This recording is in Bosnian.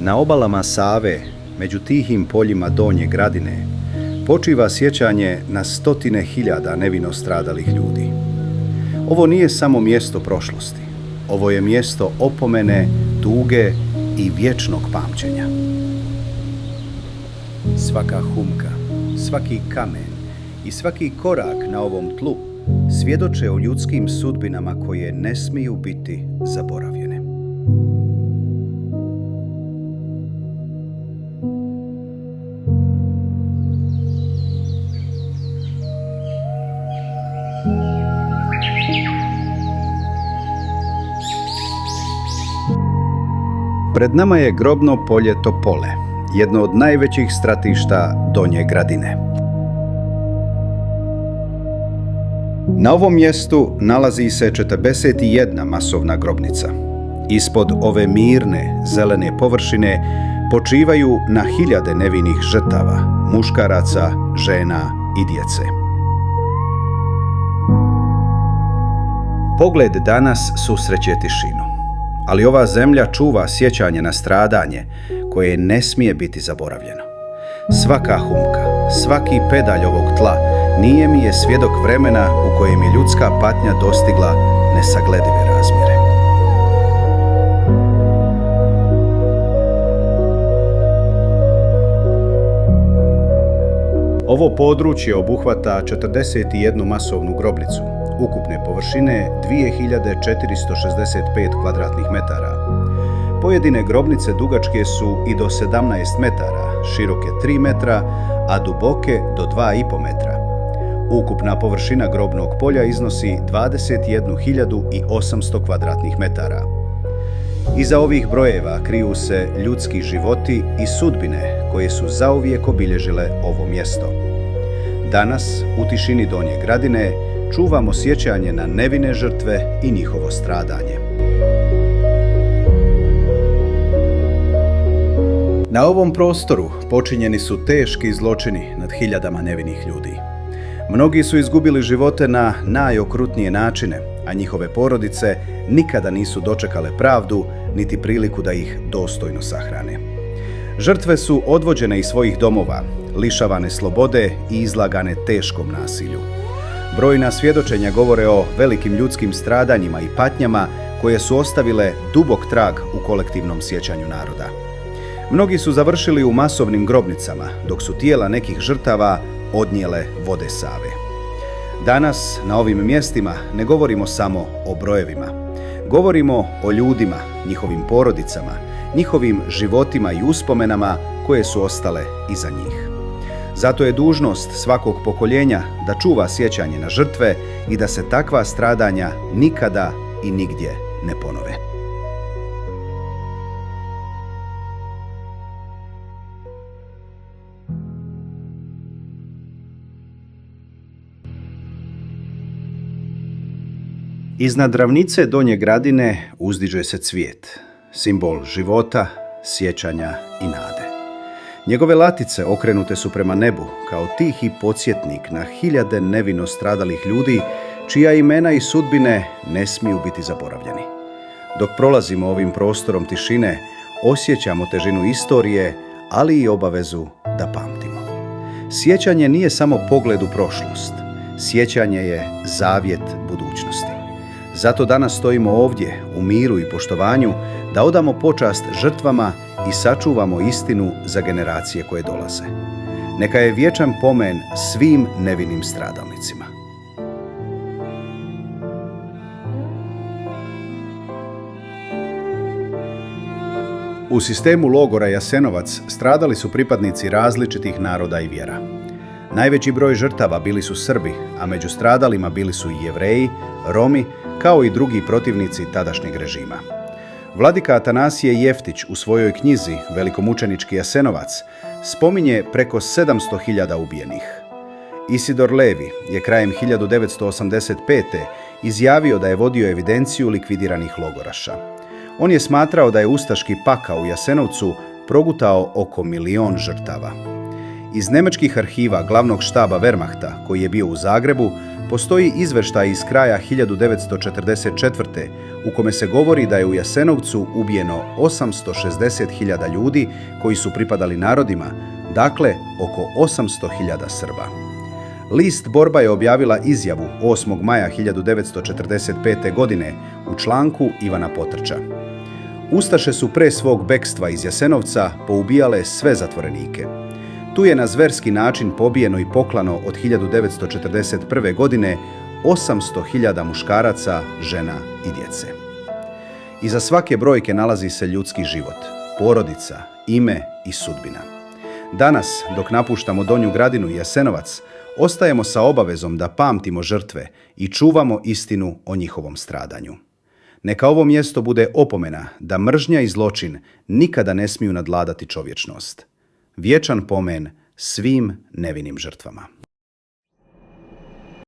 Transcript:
Na obalama Save, među tihim poljima Donje Gradine, počiva sjećanje na stotine hiljada nevino stradalih ljudi. Ovo nije samo mjesto prošlosti. Ovo je mjesto opomene, tuge i vječnog pamćenja. Svaka humka, svaki kamen i svaki korak na ovom tlu svjedoče o ljudskim sudbinama koje ne smiju biti zaboravljene. Pred nama je grobno polje Topole, jedno od najvećih stratišta Donje Gradine. Na ovom mjestu nalazi se 41 masovna grobnica. Ispod ove mirne, zelene površine počivaju na hiljade nevinih žrtava, muškaraca, žena i djece. Pogled danas susreće tišinu. Ali ova zemlja čuva sjećanje na stradanje koje ne smije biti zaboravljeno. Svaka humka, svaki pedalj ovog tla nije mi je svjedok vremena u kojem je ljudska patnja dostigla nesagledive razmjere. Ovo područje obuhvata 41 masovnu grobnicu, ukupne površine 2465 kvadratnih metara. Pojedine grobnice dugačke su i do 17 metara, široke 3 metra, a duboke do 2,5 metra. Ukupna površina grobnog polja iznosi 21.800 kvadratnih metara. Iza ovih brojeva kriju se ljudski životi i sudbine koje su zauvijek obilježile ovo mjesto. Danas, u tišini Donje Gradine, čuvamo sjećanje na nevine žrtve i njihovo stradanje. Na ovom prostoru počinjeni su teški zločini nad hiljadama nevinih ljudi. Mnogi su izgubili živote na najokrutnije načine, a njihove porodice nikada nisu dočekale pravdu niti priliku da ih dostojno sahrane. Žrtve su odvođene iz svojih domova, lišavane slobode i izlagane teškom nasilju. Brojna svjedočenja govore o velikim ljudskim stradanjima i patnjama koje su ostavile dubok trag u kolektivnom sjećanju naroda. Mnogi su završili u masovnim grobnicama, dok su tijela nekih žrtava odnijele vode Save. Danas, na ovim mjestima, ne govorimo samo o brojevima. Govorimo o ljudima, njihovim porodicama, njihovim životima i uspomenama koje su ostale iza njih. Zato je dužnost svakog pokoljenja da čuva sjećanje na žrtve i da se takva stradanja nikada i nigdje ne ponove. Iznad ravnice Donje Gradine uzdiže se cvijet, simbol života, sjećanja i nade. Njegove latice okrenute su prema nebu kao tihi podsjetnik na hiljade nevino stradalih ljudi čija imena i sudbine ne smiju biti zaboravljeni. Dok prolazimo ovim prostorom tišine, osjećamo težinu istorije, ali i obavezu da pamtimo. Sjećanje nije samo pogled u prošlost. Sjećanje je zavjet budućnosti. Zato danas stojimo ovdje u miru i poštovanju da odamo počast žrtvama i sačuvamo istinu za generacije koje dolaze. Neka je vječan pomen svim nevinim stradalnicima. U sistemu logora Jasenovac stradali su pripadnici različitih naroda i vjera. Najveći broj žrtava bili su Srbi, a među stradalima bili su i Jevreji, Romi, kao i drugi protivnici tadašnjeg režima. Vladika Atanasije Jeftić u svojoj knjizi Velikomučenički Jasenovac spominje preko 700.000 ubijenih. Isidor Levi je krajem 1985. izjavio da je vodio evidenciju likvidiranih logoraša. On je smatrao da je ustaški pakao u Jasenovcu progutao oko 1.000.000 žrtava. Iz njemačkih arhiva glavnog štaba Wehrmachta, koji je bio u Zagrebu, postoji izveštaj iz kraja 1944. u kome se govori da je u Jasenovcu ubijeno 860.000 ljudi koji su pripadali narodima, dakle oko 800.000 Srba. List Borba je objavila izjavu 8. maja 1945. godine u članku Ivana Potrča. Ustaše su pre svog bekstva iz Jasenovca poubijale sve zatvorenike. Tu je na zverski način pobijeno i poklano od 1941. godine 800.000 muškaraca, žena i djece. Iza svake brojke nalazi se ljudski život, porodica, ime i sudbina. Danas, dok napuštamo Donju Gradinu i Jasenovac, ostajemo sa obavezom da pamtimo žrtve i čuvamo istinu o njihovom stradanju. Neka ovo mjesto bude opomena da mržnja i zločin nikada ne smiju nadvladati čovječnost. Vječan pomen svim nevinim žrtvama.